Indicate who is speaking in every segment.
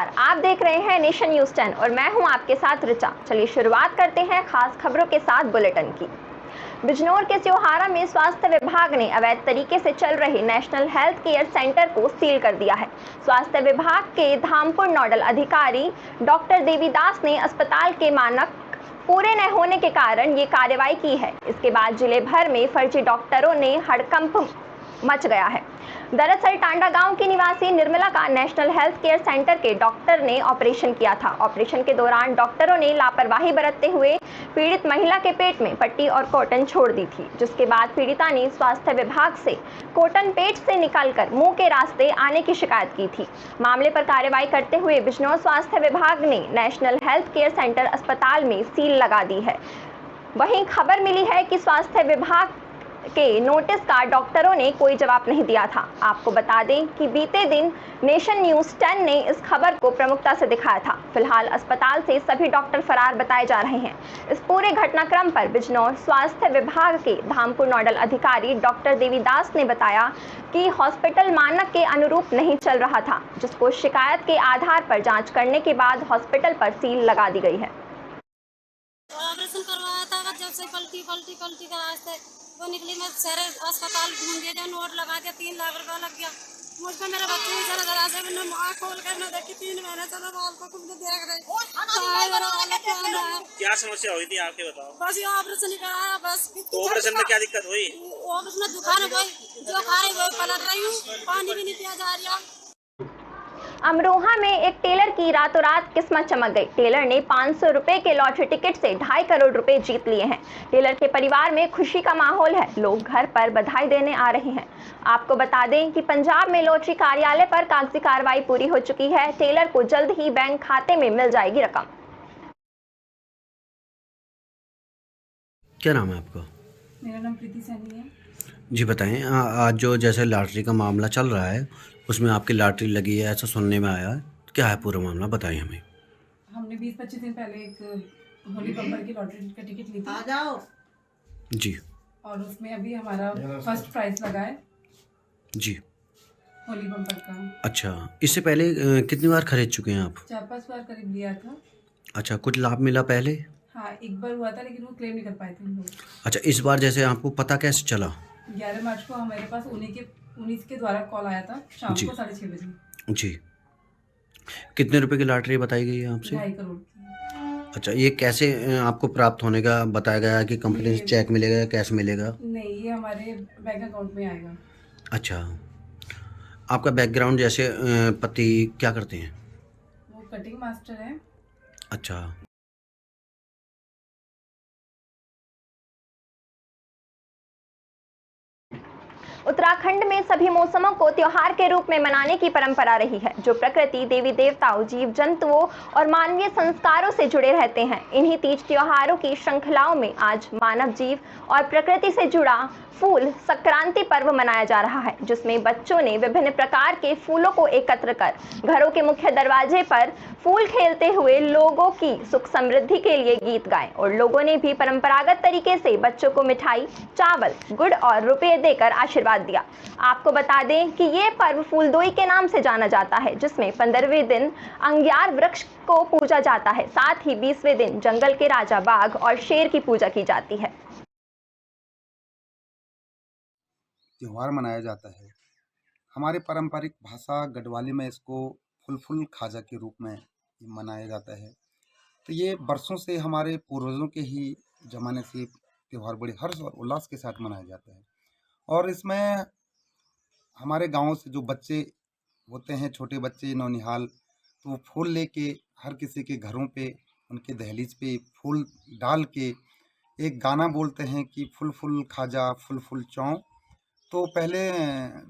Speaker 1: नमस्कार, आप देख रहे हैं नेशन न्यूज़ 10 और मैं हूं आपके साथ ऋचा। चलिए शुरुआत करते हैं खास खबरों के साथ बुलेटिन की। बिजनौर के सियोहारा में स्वास्थ्य विभाग ने अवैध तरीके से चल रहे नेशनल हेल्थ केयर सेंटर को सील कर दिया है। स्वास्थ्य विभाग के धामपुर नोडल अधिकारी डॉक्टर देवीदास ने अस्पताल के मानक पूरे न होने के कारण ये कार्रवाई की है। इसके बाद जिले भर में फर्जी डॉक्टरों ने हड़कंप मच गया है। दरअसल टांडा गांव की निवासी निर्मला का नेशनल हेल्थ केयर सेंटर के डॉक्टर ने ऑपरेशन किया था। ऑपरेशन के दौरान डॉक्टरों ने लापरवाही बरतते हुए पीड़ित महिला के पेट में पट्टी और कॉटन छोड़ दी थी, जिसके बाद पीड़िता ने स्वास्थ्य विभाग से कॉटन पेट से निकालकर मुंह के रास्ते आने की शिकायत की थी। मामले पर कार्रवाई करते हुए बिजनौर स्वास्थ्य विभाग ने नेशनल हेल्थ केयर सेंटर अस्पताल में सील लगा दी है। वहीं खबर मिली है कि स्वास्थ्य विभाग के नोटिस का डॉक्टरों ने कोई जवाब नहीं दिया था। आपको बता दें कि बीते दिन नेशन न्यूज़ 10 ने इस खबर को प्रमुखता से दिखाया था। फिलहाल अस्पताल से सभी डॉक्टर फरार बताए जा रहे हैं। इस पूरे घटनाक्रम पर बिजनौर स्वास्थ्य विभाग के धामपुर नोडल अधिकारी डॉक्टर देवीदास ने बताया कि हॉस्पिटल मानक के अनुरूप नहीं चल रहा था, जिसको शिकायत के आधार पर जाँच करने के बाद हॉस्पिटल पर सील लगा दी गई है।
Speaker 2: ऑपरेशन करवाया था, जब से पलटी का रास्ते वो निकली, मैं शहर अस्पताल ढूंढ दिया, नोट लगा दिया, 3 लाख रुपया लग गया मुझको। मेरे बच्चे भी जरा जरा से मैंने माँ खोल कर न देखी, 3 महीने चलो बाल को कुछ देख रहे।
Speaker 3: क्या समस्या हुई थी आपके बताओ?
Speaker 2: बस ये ऑपरेशन ही कराया बस।
Speaker 3: तो ऑपरेशन में क्या दिक्कत हुई?
Speaker 2: ऑपरेशन में दुकान भाई जो खा रही वो पलट रही हूँ, पानी भी नहीं पिया जा रहा।
Speaker 1: अमरोहा में एक टेलर की रातों रात किस्मत चमक गई। टेलर ने 500 रुपए के लॉटरी टिकट से 2.5 करोड़ रुपए जीत लिए हैं। टेलर के परिवार में खुशी का माहौल है। लोग घर पर बधाई देने आ रहे हैं। आपको बता दें कि पंजाब में लॉटरी कार्यालय पर कागजी कार्रवाई पूरी हो चुकी है। टेलर को जल्द ही बैंक खाते में मिल जाएगी रकम।
Speaker 4: क्या नाम है आपका?
Speaker 5: मेरा नाम प्रीति सैनी है।
Speaker 4: जी बताएं, आज जो जैसे लॉटरी का मामला चल रहा है उसमें आपकी लॉटरी लगी है ऐसा सुनने में आया है, क्या है पूरा मामला बताएं हमें।
Speaker 5: हमने 20-25 दिन पहले एक होली बम्पर की लॉटरी का टिकट ली थी।
Speaker 2: आ जाओ
Speaker 4: जी।
Speaker 5: और उसमें अभी हमारा फर्स्ट प्राइज लगा है
Speaker 4: जी।
Speaker 5: होली बम्पर का।
Speaker 4: अच्छा, इससे पहले कितनी बार खरीद चुके हैं आप?
Speaker 5: 4-5 बार करीब लिया था।
Speaker 4: अच्छा, कुछ लाभ मिला पहले?
Speaker 5: हाँ, एक बार हुआ था लेकिन वो क्लेम नहीं कर पाए थे हम लोग।
Speaker 4: अच्छा, इस बार जैसे आपको पता कैसे चला?
Speaker 5: 11 मार्च को हमारे पास उन्हीं के द्वारा कॉल आया था शाम
Speaker 4: जी।
Speaker 5: को 6:30 बजे।
Speaker 4: जी। कितने रुपए की लॉटरी बताई गई है आपसे?
Speaker 5: 2.5 करोड़ की।
Speaker 4: अच्छा, ये कैसे आपको प्राप्त होने का बताया गया है कि कंपनी से चेक मिलेगा या कैश मिलेगा?
Speaker 5: नहीं, ये हमारे बैंक अकाउंट में आएगा।
Speaker 4: अच्छा, आपका बैकग्राउंड जैसे पति क्या करते हैं?
Speaker 5: वो कटिंग मास्टर है।
Speaker 4: अच्छा।
Speaker 1: उत्तराखंड में सभी मौसमों को त्योहार के रूप में मनाने की परंपरा रही है, जो प्रकृति, देवी देवताओं, जीव जंतुओं और मानवीय संस्कारों से जुड़े रहते हैं। इन्हीं तीज त्योहारों की श्रृंखलाओं में आज मानव जीव और प्रकृति से जुड़ा फूल संक्रांति पर्व मनाया जा रहा है, जिसमें बच्चों ने विभिन्न प्रकार के फूलों को एकत्र कर घरों के मुख्य दरवाजे पर फूल खेलते हुए लोगों की सुख समृद्धि के लिए गीत गाए और लोगों ने भी परंपरागत तरीके से बच्चों को मिठाई, चावल, गुड़ और रुपये देकर आशीर्वाद दिया। आपको बता दें कि ये पर्व फूलदोई के नाम से जाना जाता है, जिसमें 15वें दिन अंग्यार वृक्ष को पूजा जाता है। साथ ही 20वें दिन जंगल के राजा बाघ और शेर की पूजा की जाती है।
Speaker 6: त्योहार मनाया जाता है। हमारे पारंपरिक भाषा गढ़वाली में इसको फुलफुल खाजा के रूप में मनाया जाता है। तो ये वर्षों से हमारे पूर्वजों के ही ज़माने से त्यौहार बड़े हर्ष और उल्लास के साथ मनाया जाता है। और इसमें हमारे गाँव से जो बच्चे होते हैं, छोटे बच्चे नौनिहाल, तो वो फूल लेके हर किसी के घरों पे, उनके दहलीज पे फूल डाल के एक गाना बोलते हैं कि फुल फुल खाजा फुल फुल चौं। तो पहले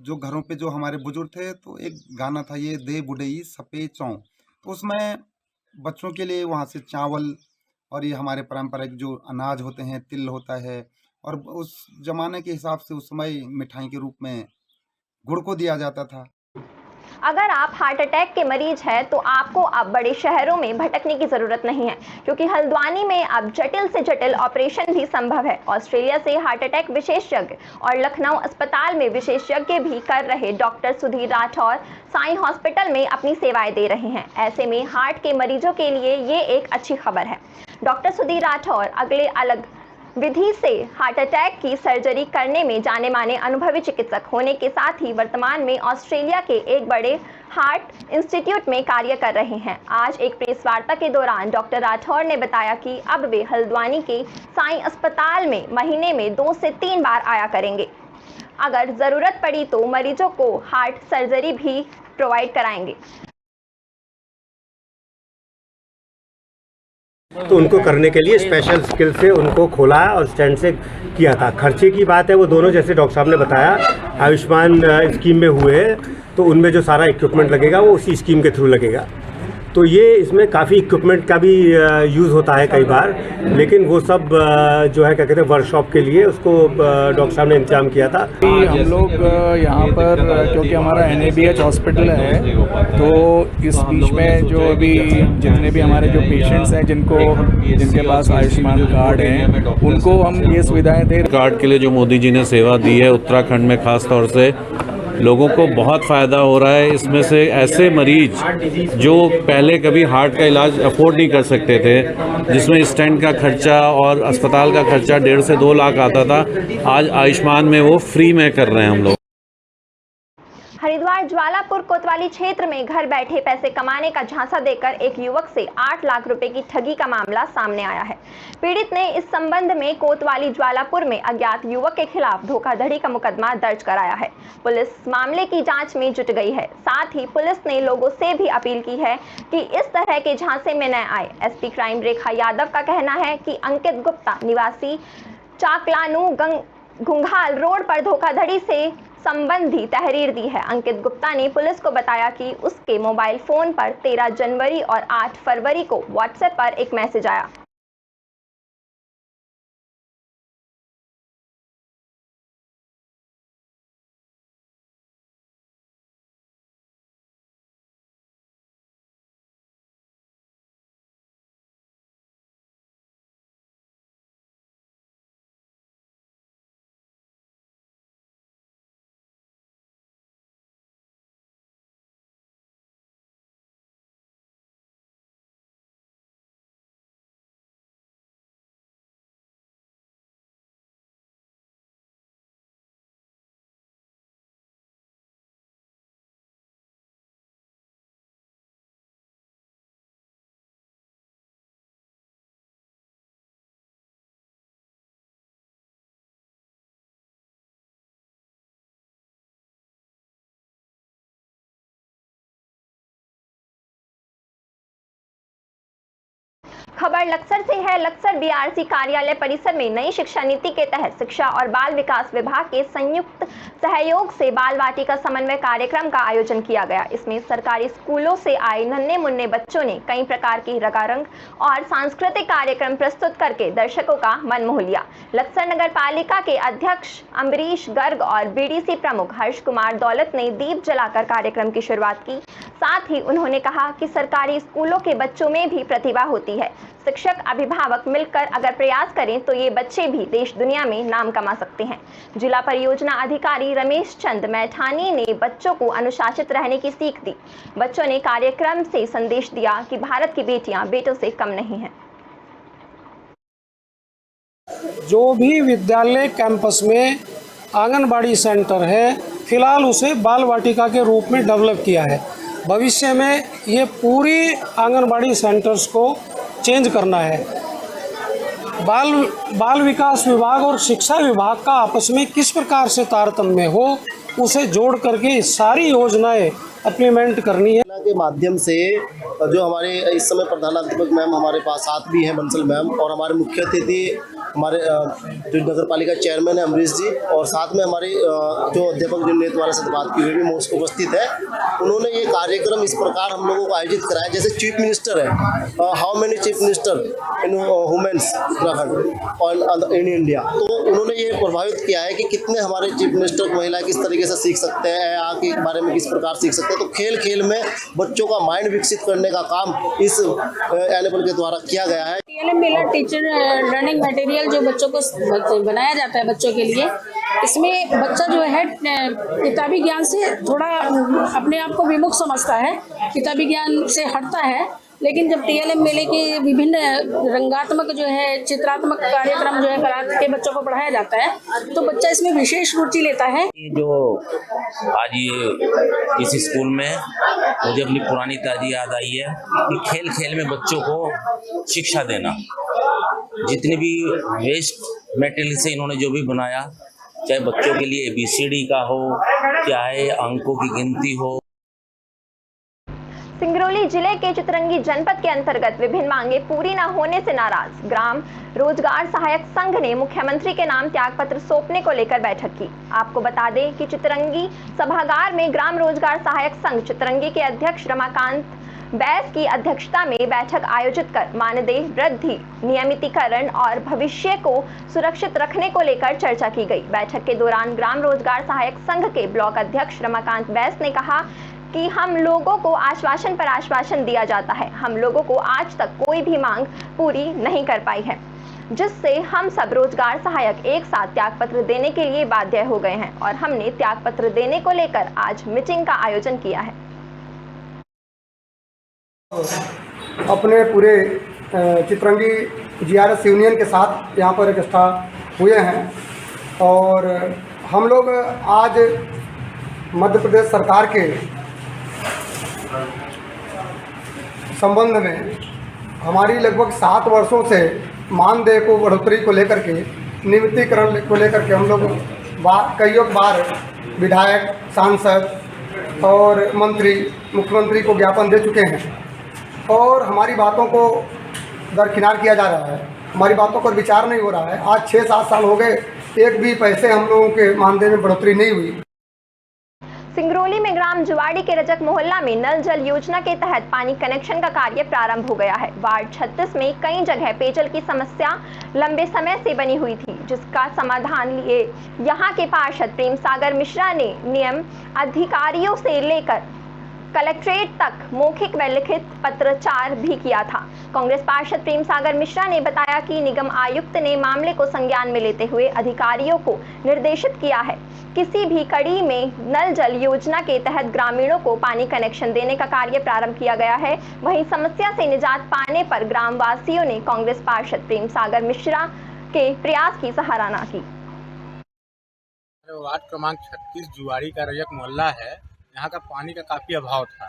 Speaker 6: जो घरों पे जो हमारे बुजुर्ग थे तो एक गाना था ये दे बुडई सपे चौं, तो उसमें बच्चों के लिए वहाँ से चावल और ये हमारे पारंपरिक जो अनाज होते हैं, तिल होता है, और उस जमाने के हिसाब से उस समय मिठाई के रूप में गुड़ को दिया जाता था।
Speaker 1: अगर आप हार्ट अटैक के मरीज हैं तो आपको अब बड़े शहरों में भटकने की ज़रूरत नहीं है, क्योंकि हल्द्वानी में अब जटिल से जटिल ऑपरेशन भी संभव है। ऑस्ट्रेलिया से हार्ट अटैक विशेषज्ञ और लखनऊ अस्पताल में विशेषज्ञ भी कर रहे डॉक्टर सुधीर राठौर साई हॉस्पिटल में अपनी सेवाएं दे रहे हैं। ऐसे में हार्ट के मरीजों के लिए ये एक अच्छी खबर है। डॉक्टर सुधीर राठौर अगले अलग विधि से हार्ट अटैक की सर्जरी करने में जाने माने अनुभवी चिकित्सक होने के साथ ही वर्तमान में ऑस्ट्रेलिया के एक बड़े हार्ट इंस्टीट्यूट में कार्य कर रहे हैं। आज एक प्रेस वार्ता के दौरान डॉक्टर राठौर ने बताया कि अब वे हल्द्वानी के साई अस्पताल में महीने में 2 से 3 बार आया करेंगे। अगर ज़रूरत पड़ी तो मरीजों को हार्ट सर्जरी भी प्रोवाइड कराएंगे।
Speaker 7: तो उनको करने के लिए स्पेशल स्किल से उनको खोला है और स्टैंड से किया था। खर्चे की बात है वो दोनों, जैसे डॉक्टर साहब ने बताया, आयुष्मान स्कीम में हुए हैं, तो उनमें जो सारा इक्विपमेंट लगेगा वो उसी स्कीम के थ्रू लगेगा। तो ये इसमें काफ़ी इक्विपमेंट का भी यूज़ होता है कई बार, लेकिन वो सब जो है क्या कहते हैं वर्कशॉप के लिए उसको डॉक्टर साहब ने इंतजाम किया था।
Speaker 8: हम लोग यहाँ पर क्योंकि हमारा NABH हॉस्पिटल है, तो इस बीच में जो अभी जितने भी हमारे जो पेशेंट्स हैं जिनके पास आयुष्मान कार्ड हैं, उनको हम ये सुविधाएं दे।
Speaker 9: कार्ड के लिए जो मोदी जी ने सेवा दी है उत्तराखंड में, ख़ास तौर से लोगों को बहुत फ़ायदा हो रहा है। इसमें से ऐसे मरीज जो पहले कभी हार्ट का इलाज अफोर्ड नहीं कर सकते थे, जिसमें स्टेंट का खर्चा और अस्पताल का खर्चा 1.5 से 2 लाख आता था, आज आयुष्मान में वो फ्री में कर रहे हैं हम लोग।
Speaker 1: हरिद्वार ज्वालापुर कोतवाली क्षेत्र में घर बैठे पैसे कमाने का झांसा देकर एक युवक से 8 लाख रुपए की ठगी का मामला सामने आया है। पीड़ित ने इस संबंध में कोतवाली ज्वालापुर में अज्ञात युवक के खिलाफ धोखाधड़ी का मुकदमा दर्ज कराया है। पुलिस मामले की जांच में जुट गई है। साथ ही पुलिस ने लोगों से भी अपील की है कि इस तरह के झांसे में न आए। SP क्राइम रेखा यादव का कहना है कि अंकित गुप्ता निवासी चाकलानू घुंघाल रोड पर धोखाधड़ी से संबंधी तहरीर दी है। अंकित गुप्ता ने पुलिस को बताया कि उसके मोबाइल फोन पर 13 जनवरी और 8 फरवरी को व्हाट्सएप पर एक मैसेज आया। खबर लक्सर से है। लक्सर BRC कार्यालय परिसर में नई शिक्षा नीति के तहत शिक्षा और बाल विकास विभाग के संयुक्त सहयोग से बाल वाटिका समन्वय कार्यक्रम का आयोजन किया गया। इसमें सरकारी स्कूलों से आए नन्हे मुन्ने बच्चों ने कई प्रकार की रंगारंग और सांस्कृतिक कार्यक्रम प्रस्तुत करके दर्शकों का मन मोह लिया। लक्सर नगर पालिका के अध्यक्ष अम्बरीश गर्ग और BDC प्रमुख हर्ष कुमार दौलत ने दीप जलाकर कार्यक्रम की शुरुआत की। साथ ही उन्होंने कहा कि सरकारी स्कूलों के बच्चों में भी प्रतिभा होती है। शिक्षक अभिभावक मिलकर अगर प्रयास करें तो ये बच्चे भी देश दुनिया में नाम कमा सकते हैं। जिला परियोजना अधिकारी रमेश चंद मैठानी ने बच्चों को अनुशासित रहने की सीख दी। बच्चों ने कार्यक्रम से संदेश दिया कि भारत की बेटियां बेटों से कम नहीं हैं।
Speaker 10: जो भी विद्यालय कैंपस में आंगनबाड़ी सेंटर है, फिलहाल उसे बाल वाटिका के रूप में डेवलप किया है। भविष्य में ये पूरी आंगनबाड़ी सेंटर्स को चेंज करना है। बाल विकास विभाग और शिक्षा विभाग का आपस में किस प्रकार से तारतम्य हो, उसे जोड़ करके सारी योजनाएं इम्प्लीमेंट करनी है।
Speaker 11: के माध्यम से जो हमारे इस समय प्रधानाध्यापक मैम हमारे पास साथ भी हैं, बंसल मैम, और हमारे मुख्य अतिथि हमारे जो नगर पालिका चेयरमैन है अमरीश जी, और साथ में हमारे जो अध्यापक जिन वाले से बात की हुई भी उपस्थित है। उन्होंने ये कार्यक्रम इस प्रकार हम लोगों को आयोजित कराया, जैसे चीफ मिनिस्टर है, how many chief minister in women's Uttarakhand in India, तो उन्होंने ये प्रभावित किया है कि कितने हमारे चीफ मिनिस्टर महिलाएं किस तरीके से सीख सकते हैं, आगे के बारे में किस प्रकार सीख सकते हैं। तो खेल खेल में बच्चों का माइंड विकसित करने का काम इस एनेबल के द्वारा किया गया है।
Speaker 12: TLM Miller teacher learning material जो बच्चों को बनाया जाता है बच्चों के लिए, इसमें बच्चा जो है किताबी ज्ञान से थोड़ा अपने आप को विमुख समझता है, किताबी ज्ञान से हटता है। लेकिन जब TLM मेले के विभिन्न रंगात्मक जो है चित्रात्मक कार्यक्रम जो है करा के बच्चों को पढ़ाया जाता है, तो बच्चा इसमें विशेष रुचि लेता है।
Speaker 13: जो आज ये इस स्कूल में मुझे अपनी पुरानी ताज़ी याद आई है कि खेल खेल में बच्चों को शिक्षा देना, जितनी भी वेस्ट मटेरियल से इन्होंने जो भी बनाया, चाहे बच्चों के लिए ABCD का हो, चाहे अंकों की गिनती हो।
Speaker 1: सिंगरौली जिले के चितरंगी जनपद के अंतर्गत विभिन्न मांगे पूरी न होने से नाराज ग्राम रोजगार सहायक संघ ने मुख्यमंत्री के नाम त्यागपत्र सौंपने को लेकर बैठक की। आपको बता दें कि चितरंगी सभागार में ग्राम रोजगार सहायक संघ चितरंगी के अध्यक्ष रमाकांत बैस की अध्यक्षता में बैठक आयोजित कर मानदेय वृद्धि, नियमितीकरण और भविष्य को सुरक्षित रखने को लेकर चर्चा की गई। बैठक के दौरान ग्राम रोजगार सहायक संघ के ब्लॉक अध्यक्ष रमाकांत बैस ने कहा कि हम लोगों को आश्वासन पर आश्वासन दिया जाता है, हम लोगों को आज तक कोई भी मांग पूरी नहीं कर पाई है, जिससे हम सब रोजगार सहायक एक साथ त्यागपत्र देने के लिए बाध्य हो गए हैं और हमने त्यागपत्र देने को लेकर आज मीटिंग का आयोजन किया है।
Speaker 14: अपने पूरे चितरंगी GRS यूनियन के साथ यहाँ पर इकट्ठा हुए हैं और हम लोग आज मध्य प्रदेश सरकार के संबंध में हमारी लगभग 7 वर्षों से मानदेय को बढ़ोतरी को लेकर के, नियमितीकरण को लेकर के हम लोग कई बार विधायक, सांसद और मंत्री, मुख्यमंत्री को ज्ञापन दे चुके हैं और हमारी बातों को दरकिनार किया जा रहा है, हमारी बातों पर विचार नहीं हो रहा है। आज 6-7 साल हो गए, एक भी पैसे हम लोगों के मानदेय में बढ़ोतरी नहीं हुई।
Speaker 1: सिंगरौली में ग्राम जुवाड़ी के रजक मोहल्ला में नल जल योजना के तहत पानी कनेक्शन का कार्य प्रारंभ हो गया है। वार्ड 36 में कई जगह पेयजल की समस्या लंबे समय से बनी हुई थी, जिसका समाधान लिए यहां के पार्षद प्रेम सागर मिश्रा ने नियम अधिकारियों से लेकर कलेक्ट्रेट तक मौखिक व लिखित पत्राचार भी किया था। कांग्रेस पार्षद प्रेम सागर मिश्रा ने बताया कि निगम आयुक्त ने मामले को संज्ञान में लेते हुए अधिकारियों को निर्देशित किया है, किसी भी कड़ी में नल जल योजना के तहत ग्रामीणों को पानी कनेक्शन देने का कार्य प्रारंभ किया गया है। वहीं समस्या से निजात पाने पर ग्रामवासियों ने कांग्रेस पार्षद प्रेम सागर मिश्रा के प्रयास की सराहना की।
Speaker 15: वार्ड क्रमांक 36 जुवाड़ी का रजक मोहल्ला है, यहाँ का पानी का काफ़ी अभाव था।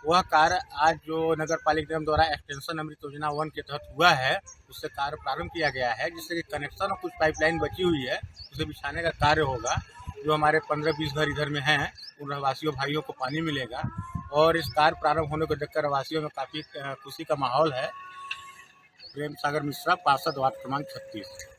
Speaker 15: वह कार्य आज जो नगर पालिका निगम द्वारा एक्सटेंशन अमृत योजना 1 के तहत हुआ है, उससे कार्य प्रारंभ किया गया है, जिससे कि कनेक्शन और कुछ पाइपलाइन बची हुई है, उसे बिछाने का कार्य होगा। जो हमारे 15-20 घर इधर में हैं, उन रहवासियों भाइयों को पानी मिलेगा और इस कार्य प्रारंभ होने को देखकर रहवासियों में काफ़ी खुशी का माहौल है। प्रेम सागर मिश्रा, पार्षद, वार्ड क्रमांक 36।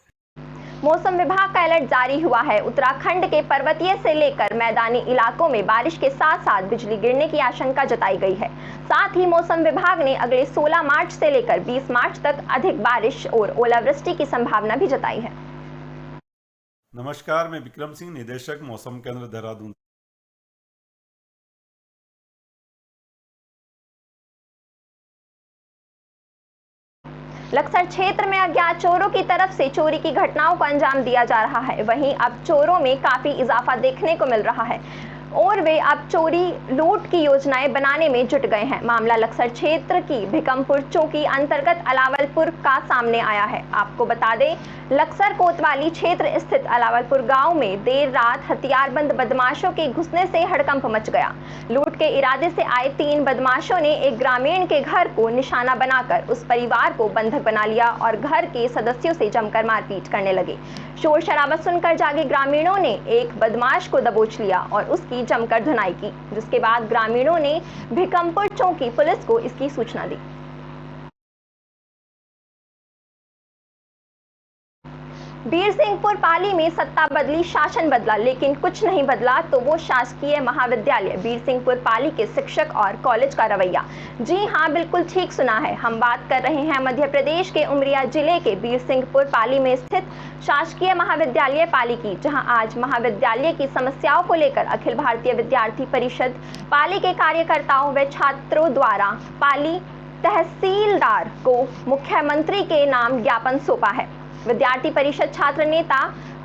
Speaker 1: मौसम विभाग का अलर्ट जारी हुआ है। उत्तराखंड के पर्वतीय से लेकर मैदानी इलाकों में बारिश के साथ साथ बिजली गिरने की आशंका जताई गई है। साथ ही मौसम विभाग ने अगले 16 मार्च से लेकर 20 मार्च तक अधिक बारिश और ओलावृष्टि की संभावना भी जताई है।
Speaker 16: नमस्कार, मैं विक्रम सिंह, निदेशक मौसम केंद्र देहरादून।
Speaker 1: लक्सर क्षेत्र में अज्ञात चोरों की तरफ से चोरी की घटनाओं को अंजाम दिया जा रहा है। वहीं अब चोरों में काफी इजाफा देखने को मिल रहा है और वे अब चोरी लूट की योजनाएं बनाने में जुट गए हैं। मामला लक्सर क्षेत्र की भिकमपुर चौकी अंतर्गत अलावलपुर का सामने आया है। आपको बता दें, लक्सर कोतवाली क्षेत्र स्थित अलावलपुर गांव में देर रात हथियारबंद बदमाशों के घुसने से हड़कंप मच गया। लूट के इरादे से आए 3 बदमाशों ने एक ग्रामीण के घर को निशाना बनाकर उस परिवार को बंधक बना लिया और घर के सदस्यों से जमकर मारपीट करने लगे। शोर शराबा सुनकर जागे ग्रामीणों ने एक बदमाश को दबोच लिया और उसकी जमकर धुनाई की, जिसके बाद ग्रामीणों ने भिकमपुर चौकी पुलिस को इसकी सूचना दी। बीरसिंहपुर पाली में सत्ता बदली, शासन बदला, लेकिन कुछ नहीं बदला तो वो शासकीय महाविद्यालय बीरसिंहपुर पाली के शिक्षक और कॉलेज का रवैया। जी हां, बिल्कुल ठीक सुना है, हम बात कर रहे हैं मध्य प्रदेश के उमरिया जिले के बीरसिंहपुर पाली में स्थित शासकीय महाविद्यालय पाली की, जहां आज महाविद्यालय की समस्याओं को लेकर अखिल भारतीय विद्यार्थी परिषद पाली के कार्यकर्ताओं व छात्रों द्वारा पाली तहसीलदार को मुख्यमंत्री के नाम ज्ञापन सौंपा है। विद्यार्थी परिषद छात्र नेता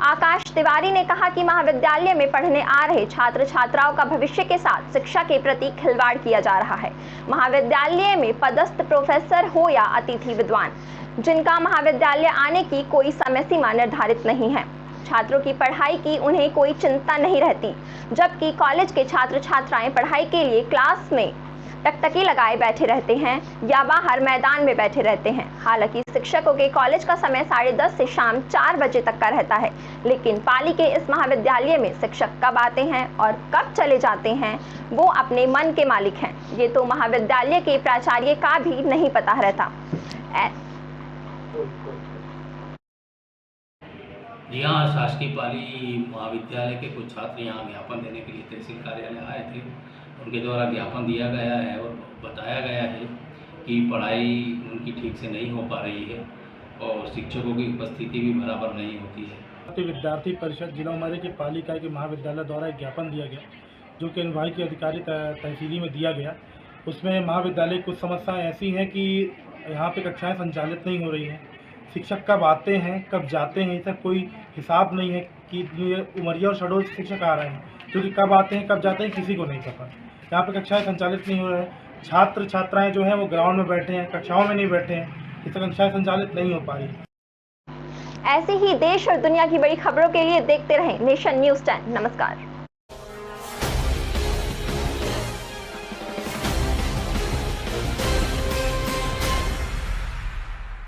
Speaker 1: आकाश तिवारी ने कहा कि महाविद्यालय में पढ़ने आ रहे छात्र छात्राओं का भविष्य के साथ शिक्षा के प्रति खिलवाड़ किया जा रहा है। महाविद्यालय में पदस्थ प्रोफेसर हो या अतिथि विद्वान, जिनका महाविद्यालय आने की कोई समय सीमा निर्धारित नहीं है, छात्रों की पढ़ाई की उन्हें कोई चिंता नहीं रहती, जबकि कॉलेज के छात्र छात्राएं पढ़ाई के लिए क्लास में टकटकी लगाए बैठे रहते हैं या बाहर मैदान में बैठे रहते हैं। हालांकि शिक्षकों के कॉलेज का समय 10:30 से शाम 4 बजे तक का रहता है, लेकिन पाली के इस महाविद्यालय में शिक्षक कब आते हैं और कब चले जाते हैं वो अपने मन के मालिक हैं। ये तो महाविद्यालय के प्राचार्य का भी नहीं पता रहता।
Speaker 17: जी हाँ, शासकीय पाली महाविद्यालय के कुछ छात्र यहाँ ज्ञापन देने के लिए तहसील कार्यालय आए थे। उनके द्वारा ज्ञापन दिया गया है और बताया गया है कि पढ़ाई उनकी ठीक से नहीं हो पा रही है और शिक्षकों की उपस्थिति भी बराबर नहीं होती है।
Speaker 18: विद्यार्थी परिषद जिला उमरिया की पाली इकाई के महाविद्यालय द्वारा एक ज्ञापन दिया गया, जो कि अनुभाग के अधिकारी तहसीली में दिया गया। उसमें महाविद्यालय की कुछ समस्याएँ ऐसी हैं कि यहाँ पे कक्षाएँ संचालित नहीं हो रही हैं, शिक्षक कब आते हैं कब जाते हैं इसका कोई हिसाब नहीं है कि उमरिया और शहडोल से शिक्षक आ रहे हैं, क्योंकि कब आते हैं कब जाते हैं किसी को नहीं पता। यहाँ पे कक्षाएं संचालित नहीं हो रहे हैं, छात्र छात्राएं जो हैं वो ग्राउंड में बैठे हैं, कक्षाओं में नहीं बैठे हैं, इससे कक्षाएं संचालित नहीं हो पा रही।
Speaker 1: ऐसी ही देश और दुनिया की बड़ी खबरों के लिए देखते रहें नेशन न्यूज़ 10। नमस्कार।